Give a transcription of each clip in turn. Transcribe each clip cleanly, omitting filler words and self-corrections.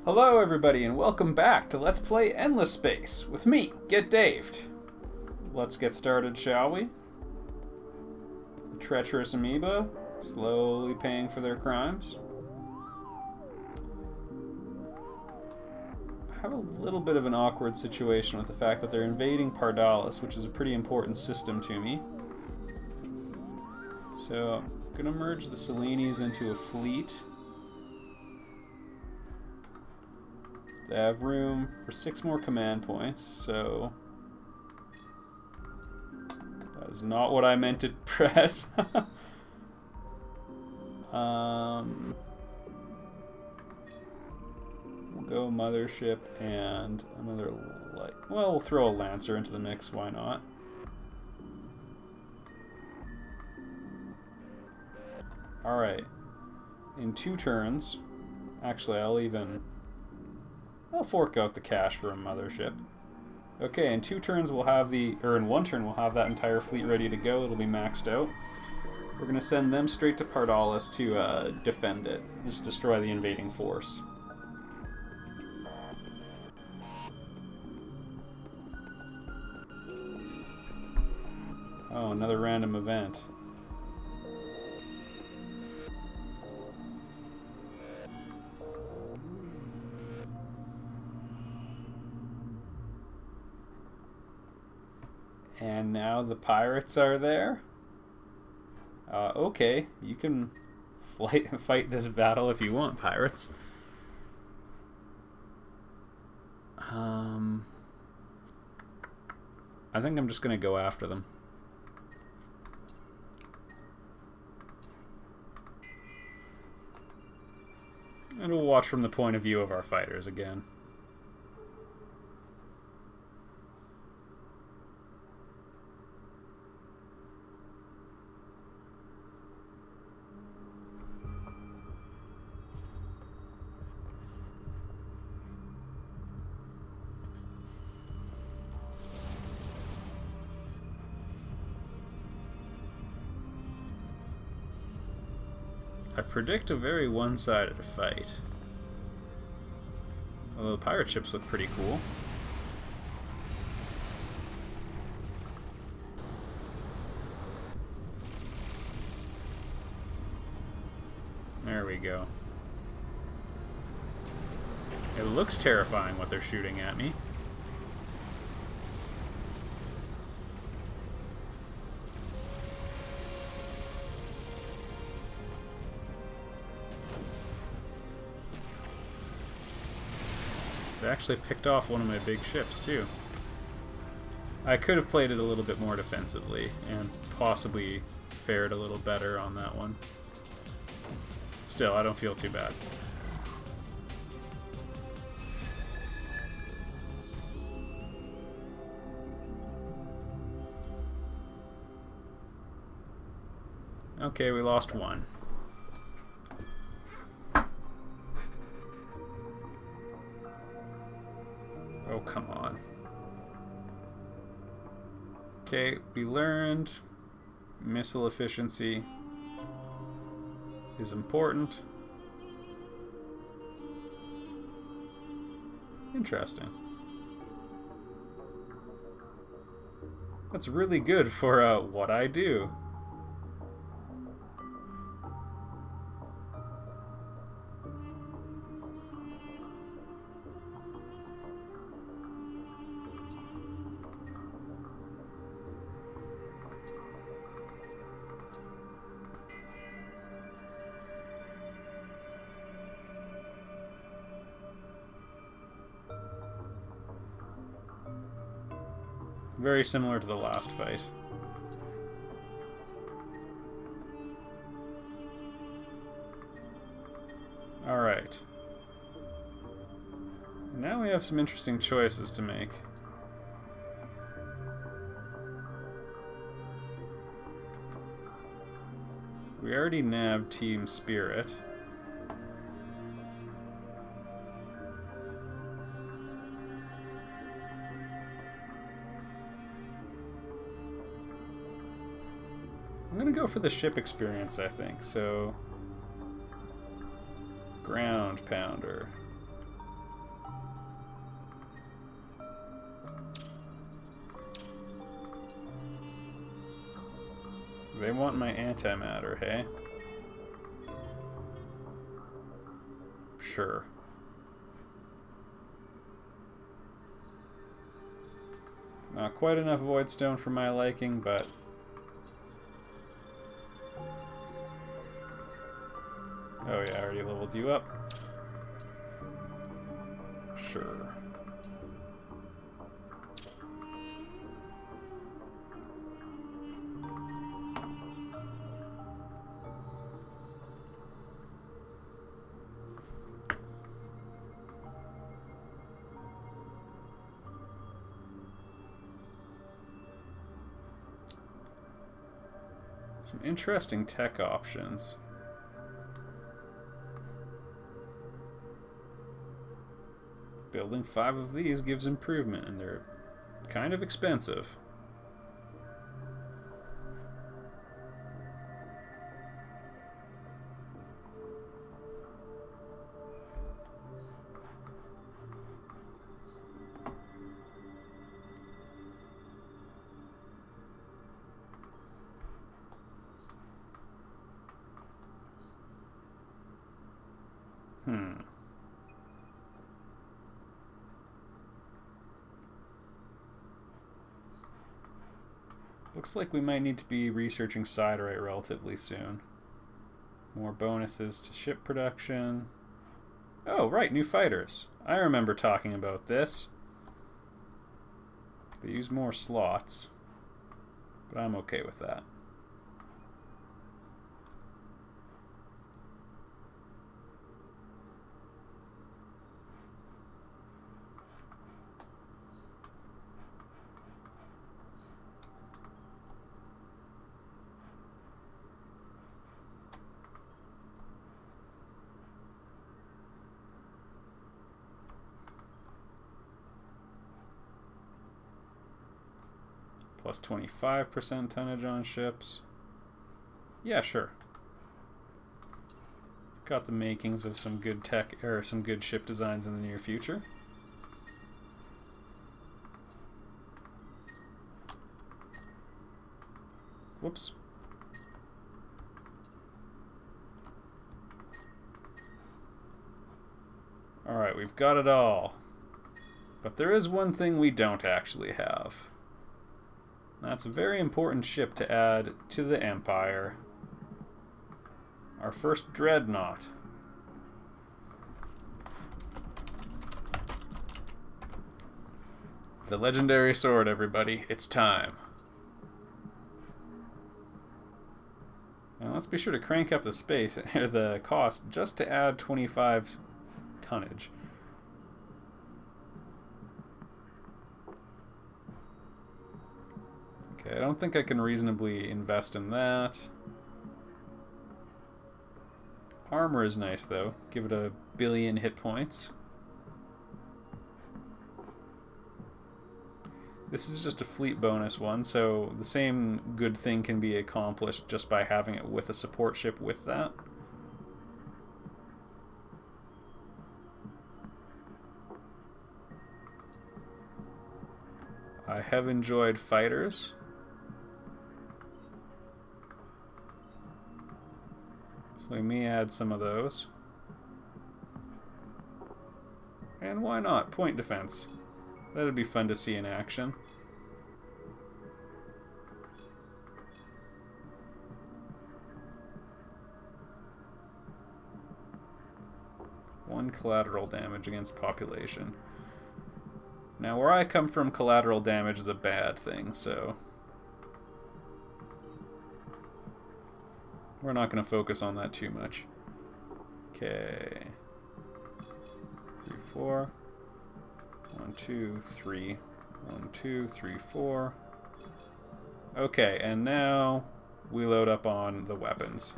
Hello everybody and welcome back to Let's Play Endless Space with me, Get Daved. Let's get started, shall we? The treacherous Amoeba, slowly paying for their crimes. I have a little bit of an awkward situation with the fact that they're invading Pardalis, which is a pretty important system to me. So I'm going to merge the Selenes into a fleet. They have room for 6 more command points, so that is not what I meant to press. We'll go Mothership and another light. Well, we'll throw a Lancer into the mix, why not? Alright. In 2 turns, actually I'll fork out the cash for a Mothership. Okay, in 2 turns we'll have in 1 turn we'll have that entire fleet ready to go. It'll be maxed out. We're going to send them straight to Pardalis to defend it. Just destroy the invading force. Oh, another random event. And now the pirates are there. Okay, you can fight this battle if you want, pirates. I think I'm just going to go after them. And we'll watch from the point of view of our fighters again. I predict a very one-sided fight. Although the pirate ships look pretty cool. There we go. It looks terrifying what they're shooting at me. They actually picked off one of my big ships, too. I could have played it a little bit more defensively, and possibly fared a little better on that one. Still, I don't feel too bad. Okay, we lost 1. Oh, come on. Okay, we learned missile efficiency is important. Interesting. That's really good for what I do. Very similar to the last fight. Alright. Now we have some interesting choices to make. We already nabbed Team Spirit. I'm gonna go for the ship experience, I think, so... Ground Pounder. They want my antimatter, hey? Sure. Not quite enough voidstone for my liking, but... Oh yeah, I already leveled you up. Sure. Some interesting tech options. Building 5 of these gives improvement, and they're kind of expensive. Looks like we might need to be researching siderite relatively soon. More bonuses to ship production. Oh, right, new fighters. I remember talking about this. They use more slots, but I'm okay with that. Plus 25% tonnage on ships. Yeah, sure. Got the makings of some good tech, or some good ship designs in the near future. Whoops. Alright, we've got it all. But there is one thing we don't actually have. That's a very important ship to add to the Empire. Our first dreadnought. The legendary sword, everybody. It's time. Now let's be sure to crank up the space, or the cost, just to add 25 tonnage. Okay, I don't think I can reasonably invest in that. Armor is nice, though. Give it 1 billion hit points. This is just a fleet bonus one, so the same good thing can be accomplished just by having it with a support ship with that. I have enjoyed fighters. So we may add some of those. And why not? Point defense. That'd be fun to see in action. One collateral damage against population. Now, where I come from, collateral damage is a bad thing, so we're not going to focus on that too much. Okay. 3, 4. 1, 2, 3. 1, 2, 3, 4. Okay, and now we load up on the weapons.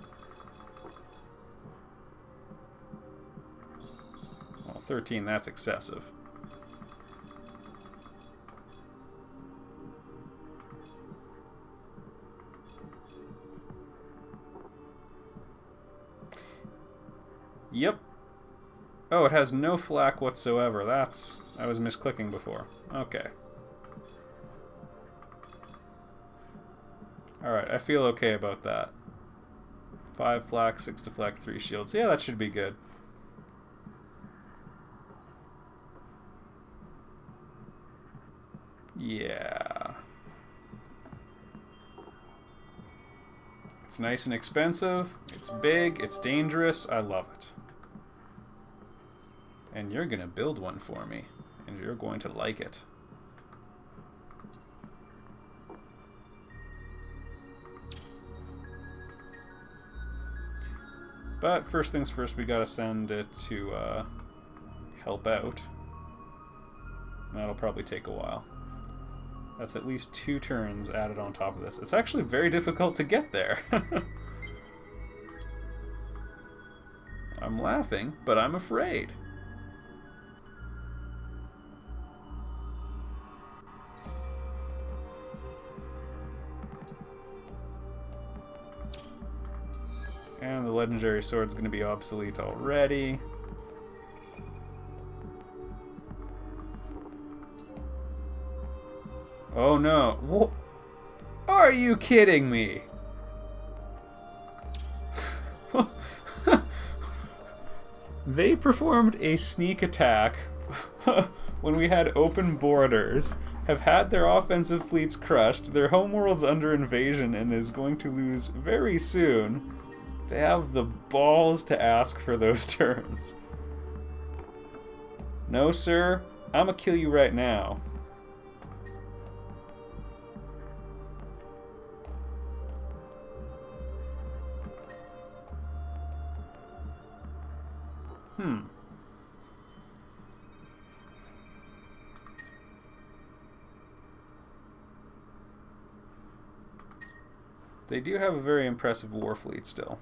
Well, 13, that's excessive. Yep. Oh, it has no flak whatsoever. That's... I was misclicking before. Okay. Alright, I feel okay about that. 5 flak, 6 deflect, 3 shields. Yeah, that should be good. Yeah. It's nice and expensive. It's big. It's dangerous. I love it. And you're going to build one for me. And you're going to like it. But first things first, we got to send it to help out. And that'll probably take a while. That's at least 2 turns added on top of this. It's actually very difficult to get there. I'm laughing, but I'm afraid. And the legendary sword's going to be obsolete already. Oh no. What? Are you kidding me? They performed a sneak attack when we had open borders, have had their offensive fleets crushed, their homeworld's under invasion and is going to lose very soon. They have the balls to ask for those terms. No, sir. I'ma kill you right now. They do have a very impressive war fleet still.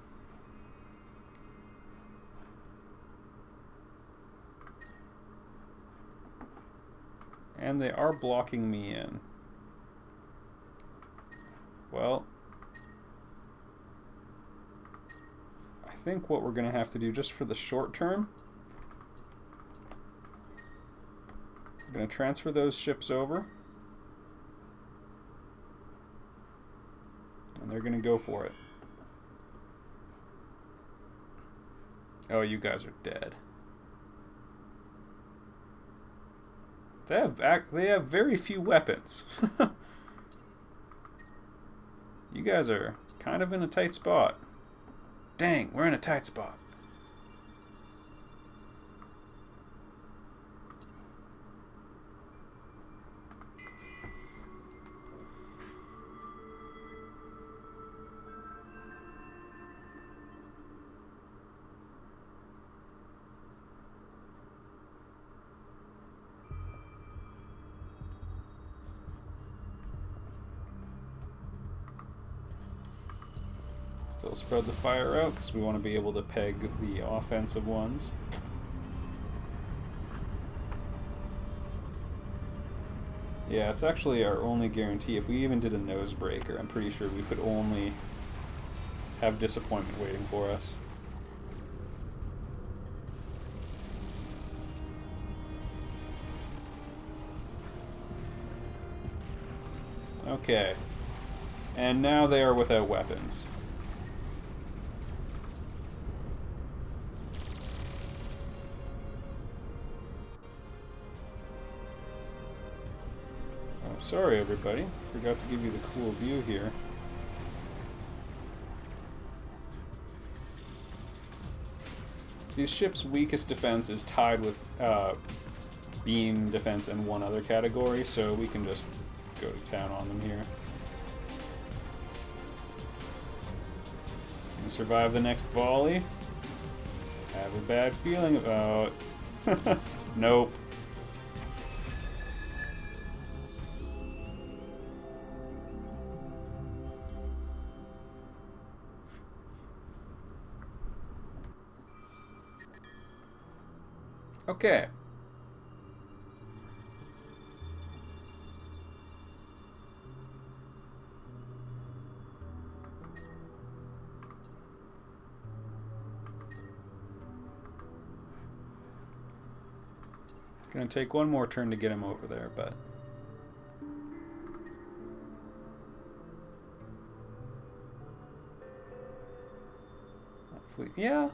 And they are blocking me in. Well, I think what we're going to have to do just for the short term, I'm going to transfer those ships over. And they're going to go for it. Oh, you guys are dead. They have very few weapons. You guys are kind of in a tight spot. Dang, we're in a tight spot. Still spread the fire out because we want to be able to peg the offensive ones. Yeah, it's actually our only guarantee. If we even did a nosebreaker, I'm pretty sure we could only have disappointment waiting for us. Okay. And now they are without weapons. Sorry everybody, forgot to give you the cool view here. These ships' weakest defense is tied with beam defense and one other category, so we can just go to town on them here. Can survive the next volley. Have a bad feeling about it. Nope. Okay. It's gonna take one more turn to get him over there, but fleet. Yeah.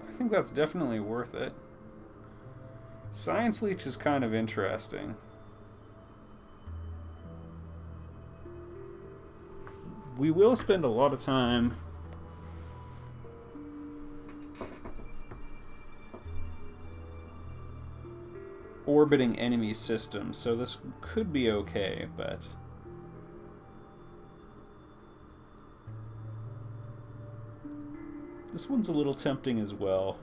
I think that's definitely worth it. Science Leech is kind of interesting. We will spend a lot of time orbiting enemy systems, so this could be okay, but this one's a little tempting as well.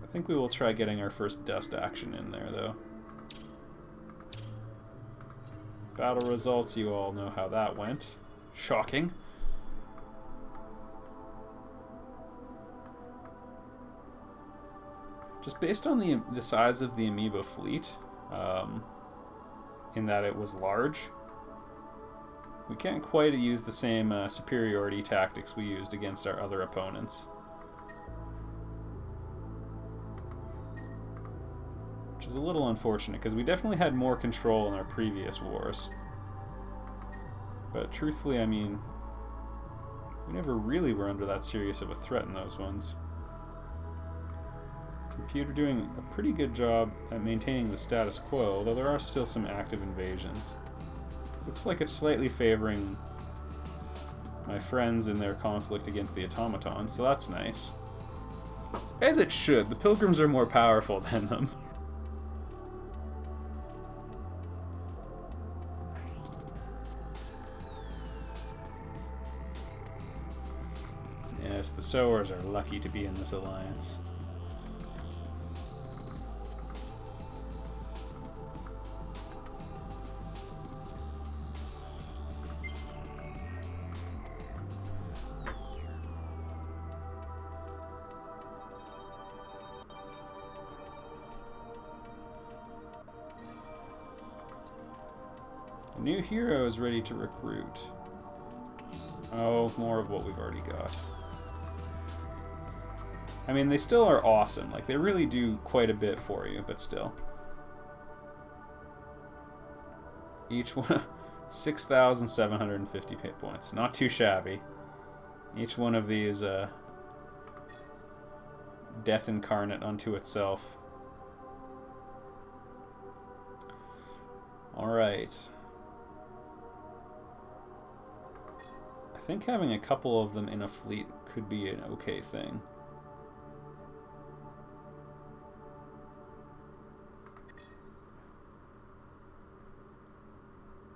I think we will try getting our first dust action in there, though. Battle results, you all know how that went. Shocking. Just based on the size of the Amoeba fleet, in that it was large, we can't quite use the same superiority tactics we used against our other opponents. Which is a little unfortunate, because we definitely had more control in our previous wars. But truthfully, I mean, we never really were under that serious of a threat in those ones. Computer doing a pretty good job at maintaining the status quo, although there are still some active invasions. Looks like it's slightly favoring my friends in their conflict against the automatons, so that's nice. As it should. The pilgrims are more powerful than them. Yes, the sowers are lucky to be in this alliance. A new hero is ready to recruit. Oh, more of what we've already got. I mean, they still are awesome. Like, they really do quite a bit for you, but still. Each one, 6,750 hit points. Not too shabby. Each one of these, death incarnate unto itself. Alright. I think having a couple of them in a fleet could be an okay thing.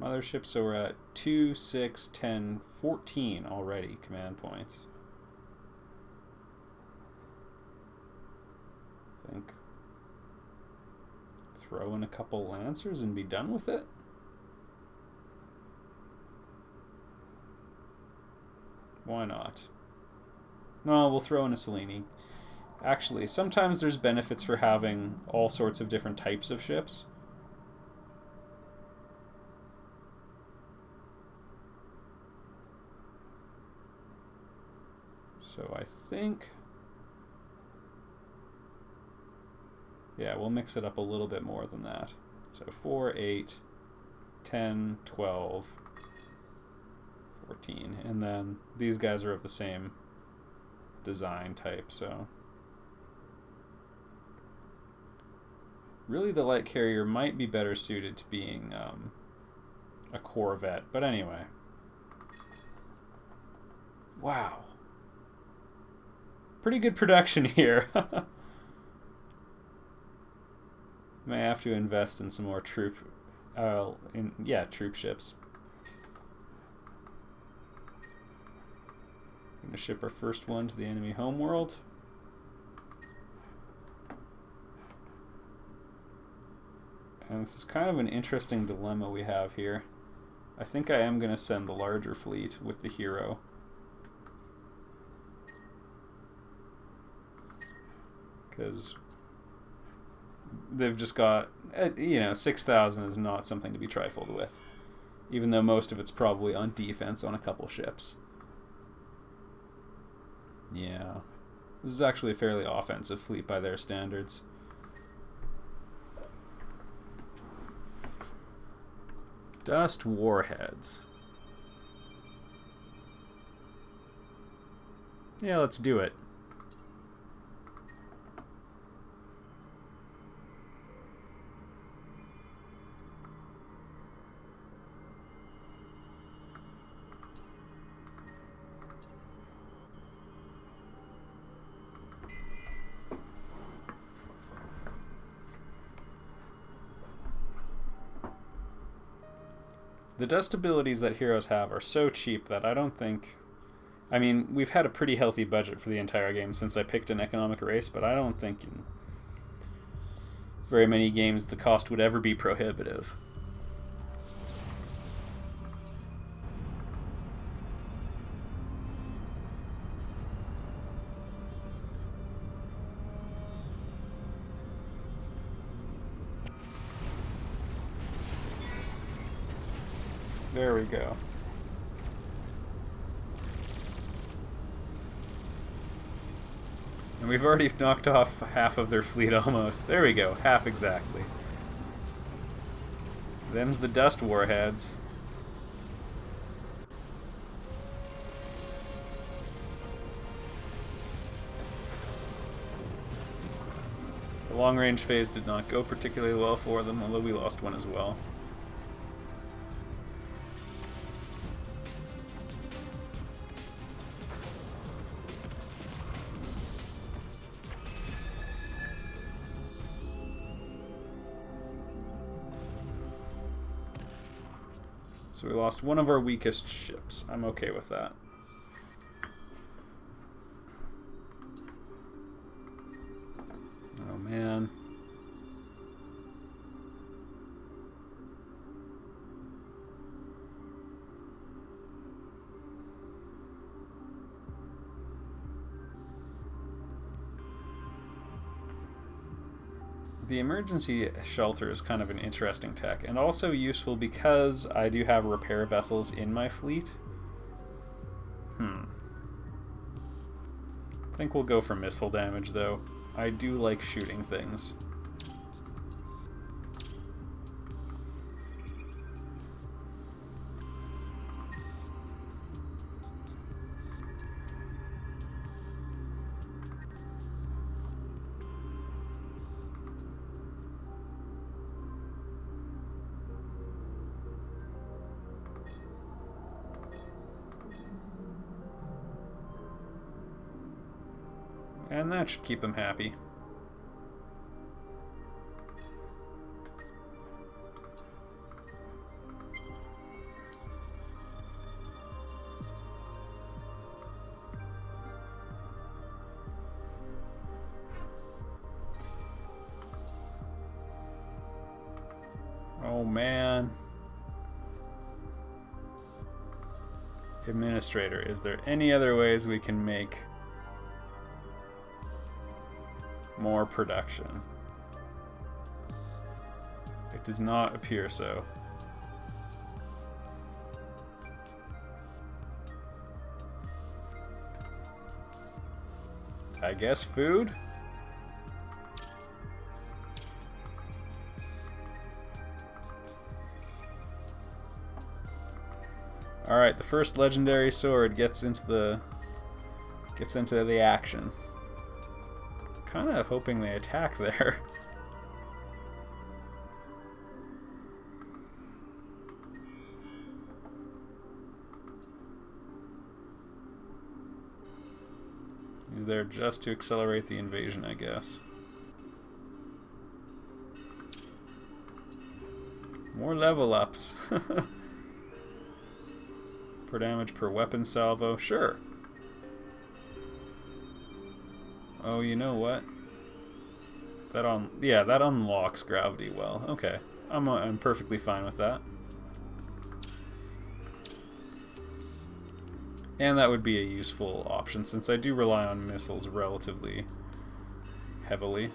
Mothership, so we're at 2, 6, 10, 14 already command points. I think throw in a couple Lancers and be done with it. Why not? No, we'll throw in a Selene. Actually, sometimes there's benefits for having all sorts of different types of ships. So I think, yeah, we'll mix it up a little bit more than that. So 4, 8, 10, 12, 14. And then these guys are of the same design type, so. Really, the light carrier might be better suited to being a Corvette, but anyway. Wow. Pretty good production here. May have to invest in some more troop ships. Gonna ship our first one to the enemy homeworld. And this is kind of an interesting dilemma we have here. I think I am gonna send the larger fleet with the hero. Because they've just got, 6,000 is not something to be trifled with. Even though most of it's probably on defense on a couple ships. Yeah. This is actually a fairly offensive fleet by their standards. Dust warheads. Yeah, let's do it. The dust abilities that heroes have are so cheap that I don't think... I mean, we've had a pretty healthy budget for the entire game since I picked an economic race, but I don't think in very many games the cost would ever be prohibitive. There we go. And we've already knocked off half of their fleet almost. There we go, half exactly. Them's the dust warheads. The long-range phase did not go particularly well for them, although we lost one as well. So we lost one of our weakest ships. I'm okay with that. Oh man. The emergency shelter is kind of an interesting tech, and also useful because I do have repair vessels in my fleet. I think we'll go for missile damage, though. I do like shooting things. And that should keep them happy. Oh man. Administrator, is there any other ways we can make more production? It does not appear so. I guess food? Alright, the first legendary sword gets into the action. Kinda hoping they attack there. He's there just to accelerate the invasion, I guess. More level ups. Per damage per weapon salvo, sure. Oh, you know what? That unlocks gravity well. Okay, I'm perfectly fine with that. And that would be a useful option since I do rely on missiles relatively heavily.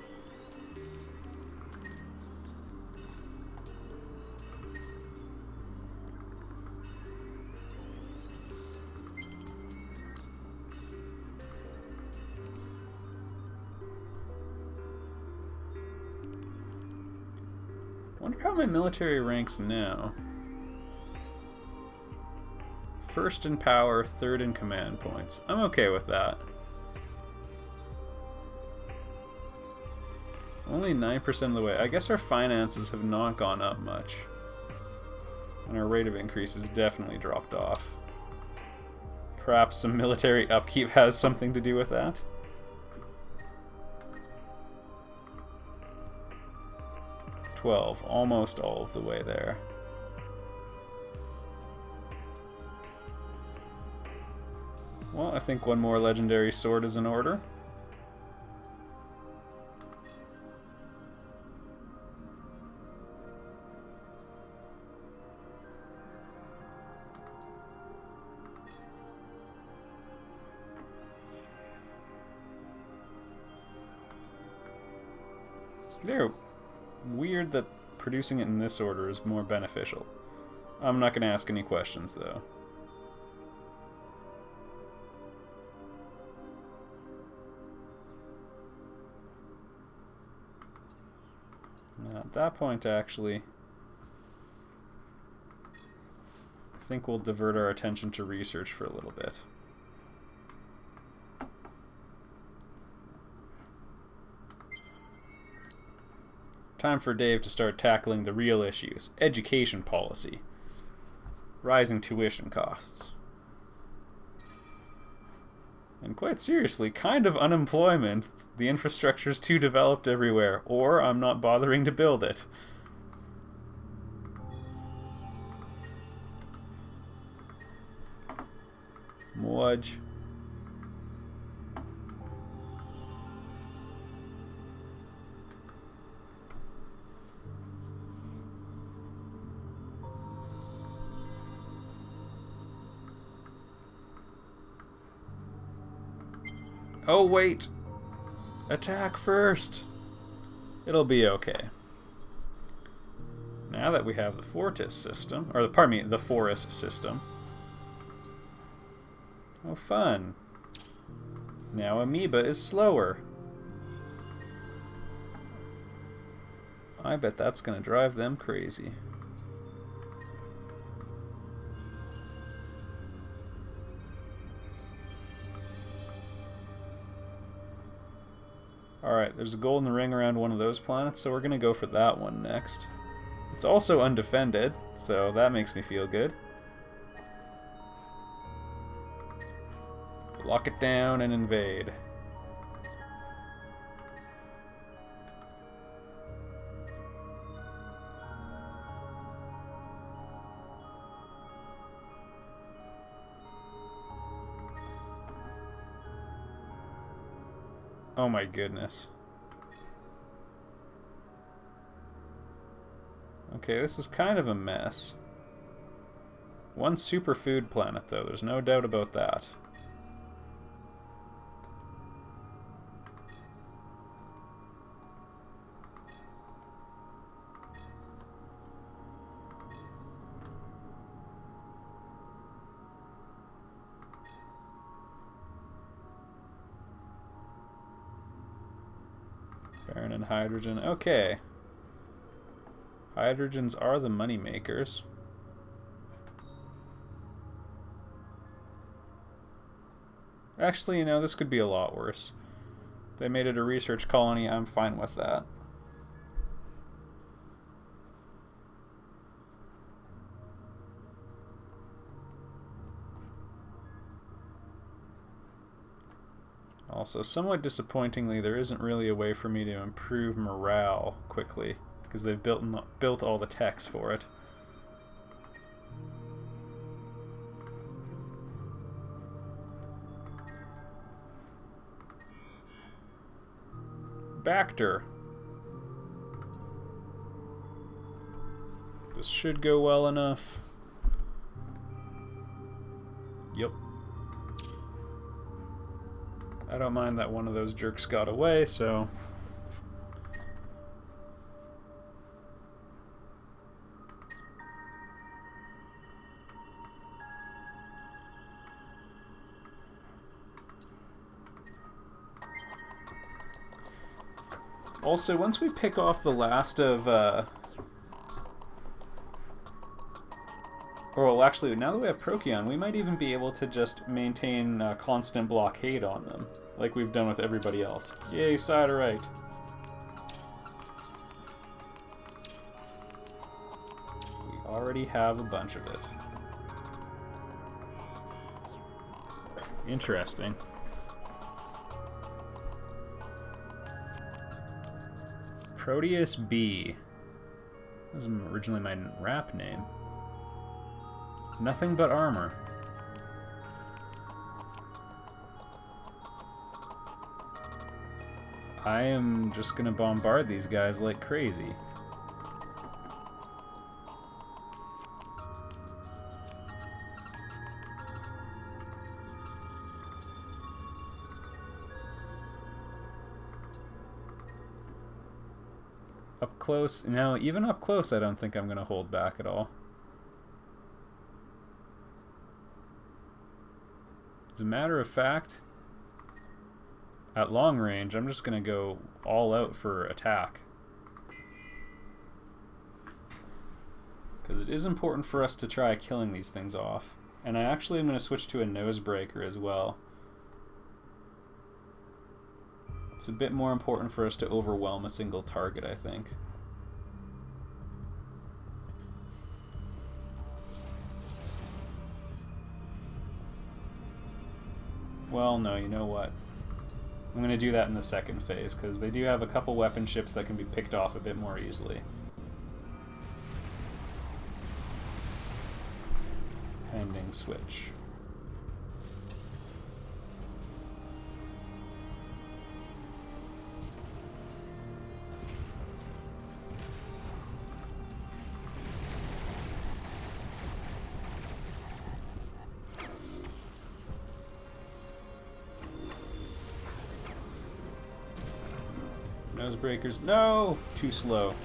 I wonder how my military ranks now. first in power, third in command points. I'm okay with that. Only 9% of the way. I guess our finances have not gone up much. And our rate of increase has definitely dropped off. Perhaps some military upkeep has something to do with that? Almost all of the way there. Well, I think one more legendary sword is in order. They're weird that producing it in this order is more beneficial. I'm not going to ask any questions, though. Now, at that point, actually, I think we'll divert our attention to research for a little bit. Time for Dave to start tackling the real issues. Education policy. Rising tuition costs. And quite seriously, kind of unemployment. The infrastructure's too developed everywhere, or I'm not bothering to build it. Mudge. Oh, wait. Attack first. It'll be okay. Now that we have the Fortis system, or pardon me, the Forest system. Oh, fun. Now Amoeba is slower. I bet that's gonna drive them crazy. Alright, there's a golden ring around one of those planets, so we're going to go for that one next. It's also undefended, so that makes me feel good. Lock it down and invade. Oh my goodness. Okay, this is kind of a mess. One superfood planet, though. There's no doubt about that. Iron and hydrogen. Okay. Hydrogens are the money makers. Actually, you know, this could be a lot worse. They made it a research colony. I'm fine with that. Also, somewhat disappointingly, there isn't really a way for me to improve morale quickly, because they've built all the techs for it. Bacter. This should go well enough. Yep. I don't mind that one of those jerks got away, so... Also, once we pick off the last of Or, well, actually, now that we have Procyon, we might even be able to just maintain constant blockade on them, like we've done with everybody else. Yay, Siderite! We already have a bunch of it. Interesting. Proteus B. That was originally my rap name. Nothing but armor. I am just gonna bombard these guys like crazy. Up close. Now, even up close, I don't think I'm gonna hold back at all. As a matter of fact, at long range, I'm just going to go all out for attack. Because it is important for us to try killing these things off. And I actually am going to switch to a nosebreaker as well. It's a bit more important for us to overwhelm a single target, I think. Well, no, you know what? I'm going to do that in the second phase, because they do have a couple weapon ships that can be picked off a bit more easily. Pending switch. Nosebreakers. No! Too slow.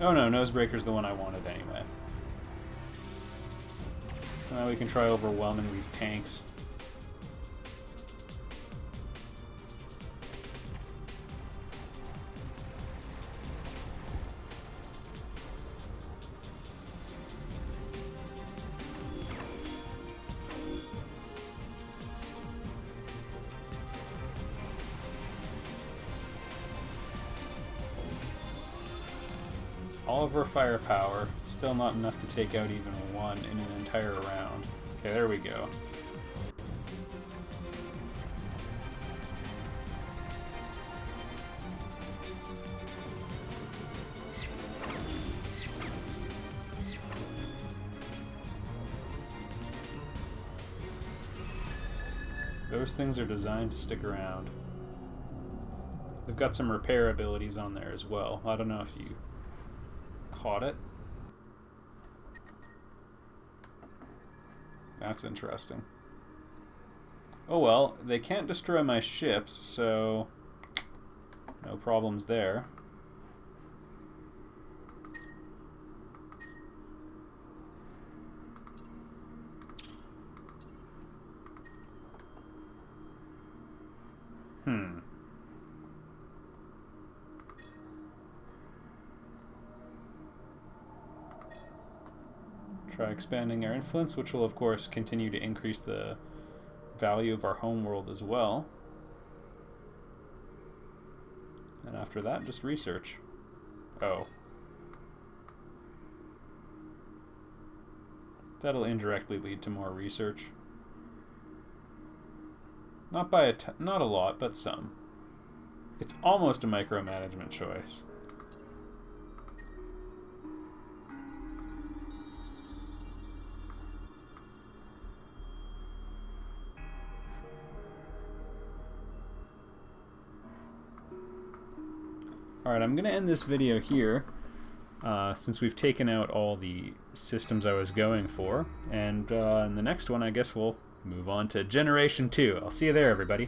Oh no, Nosebreaker's the one I wanted anyway. So now we can try overwhelming these tanks. All of our firepower, still not enough to take out even one in an entire round. Okay, there we go. Those things are designed to stick around. They've got some repair abilities on there as well. I don't know if you caught it. That's interesting. Oh well, they can't destroy my ships, so no problems there. Try expanding our influence, which will of course continue to increase the value of our homeworld as well. And after that, just research. Oh. That'll indirectly lead to more research. Not by not a lot, but some. It's almost a micromanagement choice. Alright, I'm going to end this video here, since we've taken out all the systems I was going for, and in the next one I guess we'll move on to Generation 2. I'll see you there, everybody.